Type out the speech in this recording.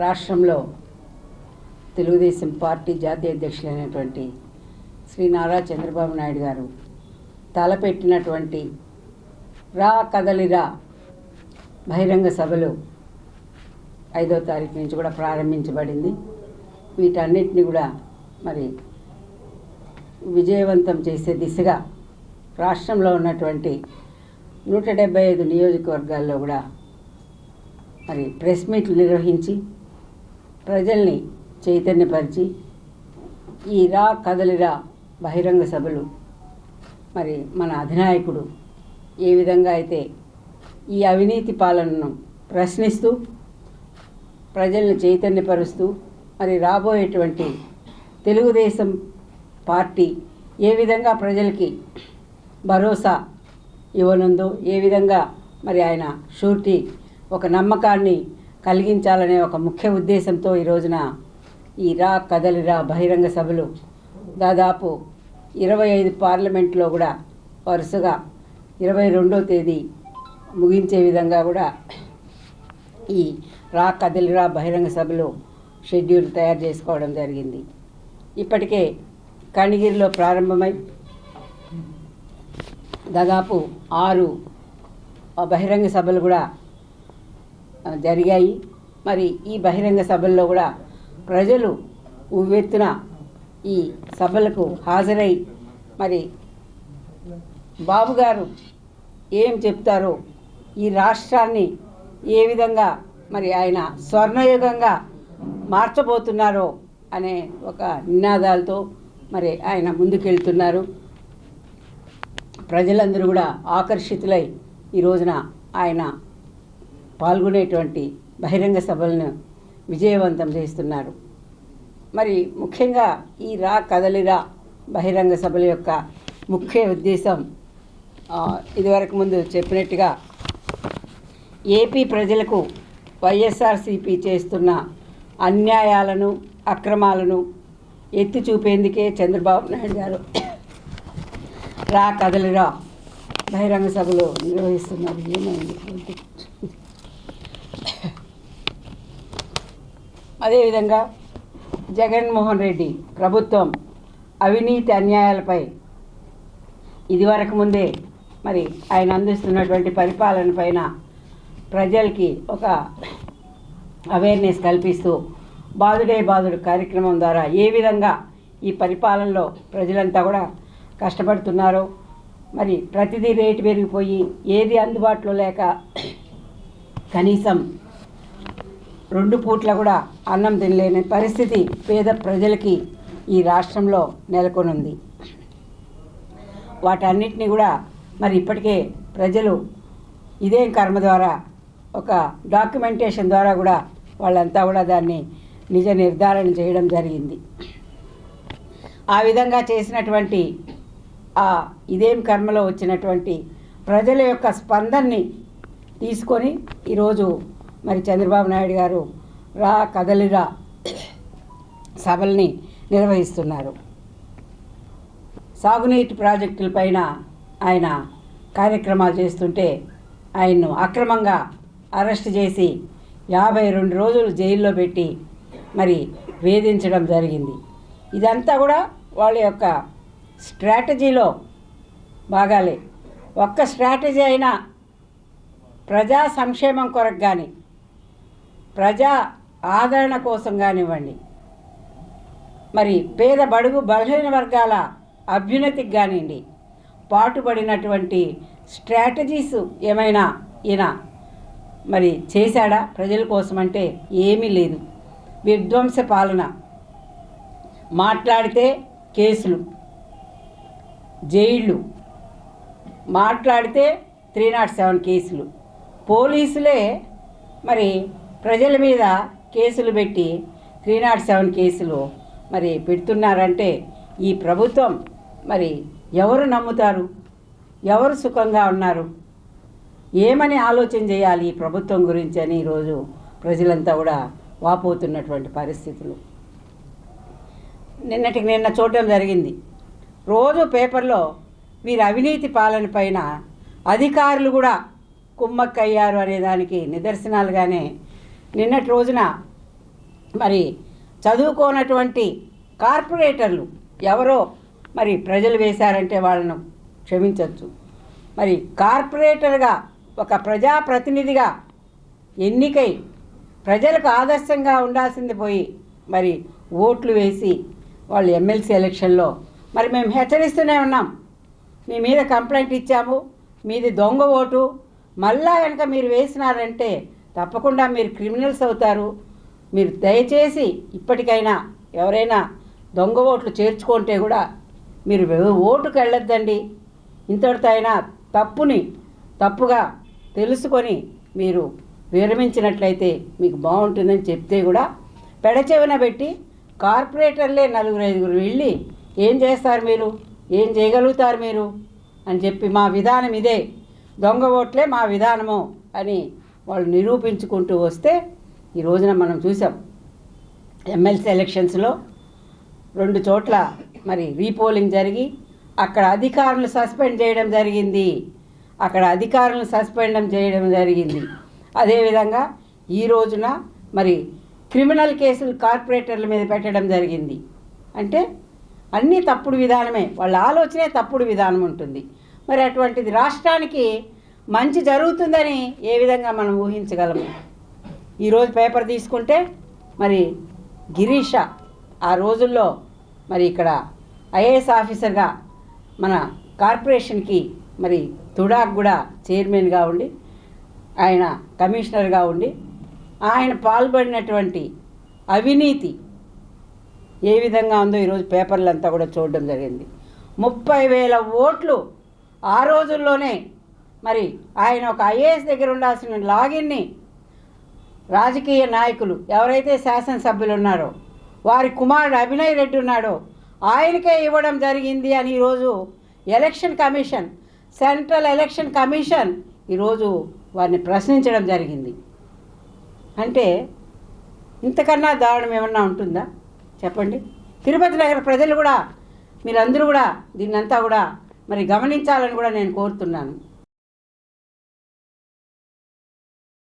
రాష్ట్రంలో తెలుగుదేశం పార్టీ జాతీయ అధ్యక్షులైనటువంటి శ్రీ నారా చంద్రబాబు నాయుడు గారు తలపెట్టినటువంటి రా కదలిరా బహిరంగ సభలు 5వ తారీఖు నుంచి కూడా ప్రారంభించబడింది. వీటన్నిటిని కూడా మరి విజయవంతం చేసే దిశగా రాష్ట్రంలో ఉన్నటువంటి 175 నియోజకవర్గాల్లో కూడా మరి ప్రెస్ మీట్లు నిర్వహించి ప్రజల్ని చైతన్యపరిచి ఈ రా కదలిరా బహిరంగ సభలు మరి మన అధినాయకుడు ఏ విధంగా అయితే ఈ అవినీతి పాలనను ప్రశ్నిస్తూ ప్రజల్ని చైతన్యపరుస్తూ మరి రాబోయేటువంటి తెలుగుదేశం పార్టీ ఏ విధంగా ప్రజలకి భరోసా ఇవ్వనుందో, ఏ విధంగా మరి ఆయన షూరిటీ ఒక నమ్మకాన్ని కలిగించాలనే ఒక ముఖ్య ఉద్దేశంతో ఈ రోజున ఈ రా కదలిరా బహిరంగ సభలు దాదాపు 25 పార్లమెంట్లో కూడా వరుసగా 22వ తేదీ ముగించే విధంగా కూడా ఈ రా కదలిరా బహిరంగ సభలు షెడ్యూల్ తయారు చేసుకోవడం జరిగింది. ఇప్పటికే కనిగిరిలో ప్రారంభమై దాదాపు 6 బహిరంగ సభలు కూడా జరిగాయి. మరి ఈ బహిరంగ సభల్లో కూడా ప్రజలు ఉవ్వెత్తున ఈ సభలకు హాజరై మరి బాబు గారు ఏం చెప్తారో, ఈ రాష్ట్రాన్ని ఏ విధంగా మరి ఆయన స్వర్ణయుగంగా మార్చబోతున్నారో అనే ఒక నినాదాలతో మరి ఆయన ముందుకెళ్తున్నారు. ప్రజలందరూ కూడా ఆకర్షితులై ఈ రోజున ఆయన పాల్గొనేటువంటి బహిరంగ సభలను విజయవంతం చేస్తున్నారు. మరి ముఖ్యంగా ఈ రా కదలిరా బహిరంగ సభల యొక్క ముఖ్య ఉద్దేశం ఇదివరకు ముందు చెప్పినట్టుగా ఏపీ ప్రజలకు వైఎస్ఆర్సీపీ చేస్తున్న అన్యాయాలను అక్రమాలను ఎత్తి చూపేందుకే చంద్రబాబు నాయుడు గారు రా కదలిరా బహిరంగ సభలు నిర్వహిస్తున్నారు. ఏమైంది? అదేవిధంగా జగన్మోహన్ రెడ్డి ప్రభుత్వం అవినీతి అన్యాయాలపై ఇదివరకు ముందే మరి ఆయన అందిస్తున్నటువంటి పరిపాలన పైన ప్రజలకి ఒక అవేర్నెస్ కల్పిస్తూ బాదుడే బాదుడు కార్యక్రమం ద్వారా ఏ విధంగా ఈ పరిపాలనలో ప్రజలంతా కూడా కష్టపడుతున్నారో, మరి ప్రతిదీ రేటు పెరిగిపోయి ఏది అందుబాటులో లేక కనీసం 2 పూట్ల కూడా అన్నం తినలేని పరిస్థితి పేద ప్రజలకి ఈ రాష్ట్రంలో నెలకొనుంది. వాటన్నిటిని కూడా మరి ఇప్పటికే ప్రజలు ఇదేం కర్మ ద్వారా ఒక డాక్యుమెంటేషన్ ద్వారా కూడా వాళ్ళంతా కూడా దాన్ని నిజ నిర్ధారణ చేయడం జరిగింది. ఆ విధంగా చేసినటువంటి ఇదేం కర్మలో వచ్చినటువంటి ప్రజల యొక్క స్పందనని తీసుకొని ఈరోజు మరి చంద్రబాబు నాయుడు గారు రా కదలిరా సభల్ని నిర్వహిస్తున్నారు. సాగునీటి ప్రాజెక్టులపైన ఆయన కార్యక్రమాలు చేస్తుంటే ఆయన్ను అక్రమంగా అరెస్ట్ చేసి 52 రోజులు జైల్లో పెట్టి మరి వేధించడం జరిగింది. ఇదంతా కూడా వాళ్ళ యొక్క స్ట్రాటజీలో భాగాలే. ఒక్క స్ట్రాటజీ అయినా ప్రజా సంక్షేమం కొరకు కానీ ప్రజా ఆదరణ కోసం కానివ్వండి, మరి పేద బడుగు బలహీన వర్గాల అభ్యున్నతికి కానివ్వండి పాటుపడినటువంటి స్ట్రాటజీస్ ఏమైనా ఈయన మరి చేశాడా ప్రజల కోసం అంటే ఏమీ లేదు. విధ్వంస పాలన, మాట్లాడితే కేసులు, జైళ్ళు, మాట్లాడితే 307 కేసులు, పోలీసులే మరి ప్రజల మీద కేసులు పెట్టి 307 కేసులు మరి పెడుతున్నారంటే ఈ ప్రభుత్వం మరి ఎవరు నమ్ముతారు? ఎవరు సుఖంగా ఉన్నారు? ఏమని ఆలోచన చేయాలి ఈ ప్రభుత్వం గురించి అని ఈరోజు ప్రజలంతా కూడా వాపోతున్నటువంటి పరిస్థితులు. నిన్న చూడటం జరిగింది. రోజు పేపర్లో వీరి అవినీతి పాలన పైన అధికారులు కూడా కుమ్మక్కయ్యారు అనేదానికి నిదర్శనాలుగానే నిన్నటి రోజున మరి చదువుకోనటువంటి కార్పొరేటర్లు ఎవరో మరి ప్రజలు వేశారంటే వాళ్ళను క్షమించవచ్చు. మరి కార్పొరేటర్గా ఒక ప్రజాప్రతినిధిగా ఎన్నికై ప్రజలకు ఆదర్శంగా ఉండాల్సింది పోయి మరి ఓట్లు వేసి వాళ్ళు ఎమ్మెల్సీ ఎలక్షన్లో మరి మేము హెచ్చరిస్తూనే ఉన్నాం, మీ మీద కంప్లైంట్ ఇచ్చాము, మీది దొంగ ఓటు, మళ్ళా కనుక మీరు వేసినారంటే తప్పకుండా మీరు క్రిమినల్స్ అవుతారు, మీరు దయచేసి ఇప్పటికైనా ఎవరైనా దొంగ ఓట్లు చేర్చుకుంటే కూడా మీరు ఓటుకు వెళ్ళొద్దండి, ఇంతటితో అయినా తప్పుగా తెలుసుకొని మీరు విరమించినట్లయితే మీకు బాగుంటుందని చెప్తే కూడా పెడచెవిన పెట్టి కార్పొరేటర్లే 4-5 వెళ్ళి ఏం చేస్తారు మీరు, ఏం చేయగలుగుతారు మీరు అని చెప్పి మా విధానం ఇదే, దొంగ ఓట్లే మా విధానము అని వాళ్ళు నిరూపించుకుంటూ వస్తే ఈ రోజున మనం చూసాం. ఎమ్మెల్సీ ఎలక్షన్స్లో 2 చోట్ల మరి రీపోలింగ్ జరిగి అక్కడ అధికారులను సస్పెండ్ చేయడం జరిగింది. అదేవిధంగా ఈ రోజున మరి క్రిమినల్ కేసులు కార్పొరేటర్ల మీద పెట్టడం జరిగింది. అంటే అన్నీ తప్పుడు విధానమే, వాళ్ళ ఆలోచనే తప్పుడు విధానం ఉంటుంది. మరి అటువంటిది రాష్ట్రానికి మంచి జరుగుతుందని ఏ విధంగా మనం ఊహించగలము? ఈరోజు పేపర్ తీసుకుంటే మరి గిరీష ఆ రోజుల్లో మరి ఇక్కడ ఐఏఎస్ ఆఫీసర్గా మన కార్పొరేషన్కి మరి తుడాక్ కూడా చైర్మన్గా ఉండి ఆయన కమిషనర్గా ఉండి ఆయన పాల్పడినటువంటి అవినీతి ఏ విధంగా ఉందో ఈరోజు పేపర్లంతా కూడా చూడడం జరిగింది. 30,000 ఓట్లు ఆ రోజుల్లోనే మరి ఆయన ఒక ఐఏఎస్ దగ్గర ఉండాల్సిన లాగిన్ని రాజకీయ నాయకులు ఎవరైతే శాసనసభ్యులు ఉన్నారో వారి కుమారుడు అభినయ్ రెడ్డి ఉన్నాడో ఆయనకే ఇవ్వడం జరిగింది అని ఈరోజు సెంట్రల్ ఎలక్షన్ కమిషన్ ఈరోజు వారిని ప్రశ్నించడం జరిగింది. అంటే ఇంతకన్నా దారుణం ఏమన్నా ఉంటుందా చెప్పండి? తిరుపతి నగర ప్రజలు కూడా మీరందరూ కూడా దీన్నంతా కూడా మరి గమనించాలని కూడా నేను కోరుతున్నాను.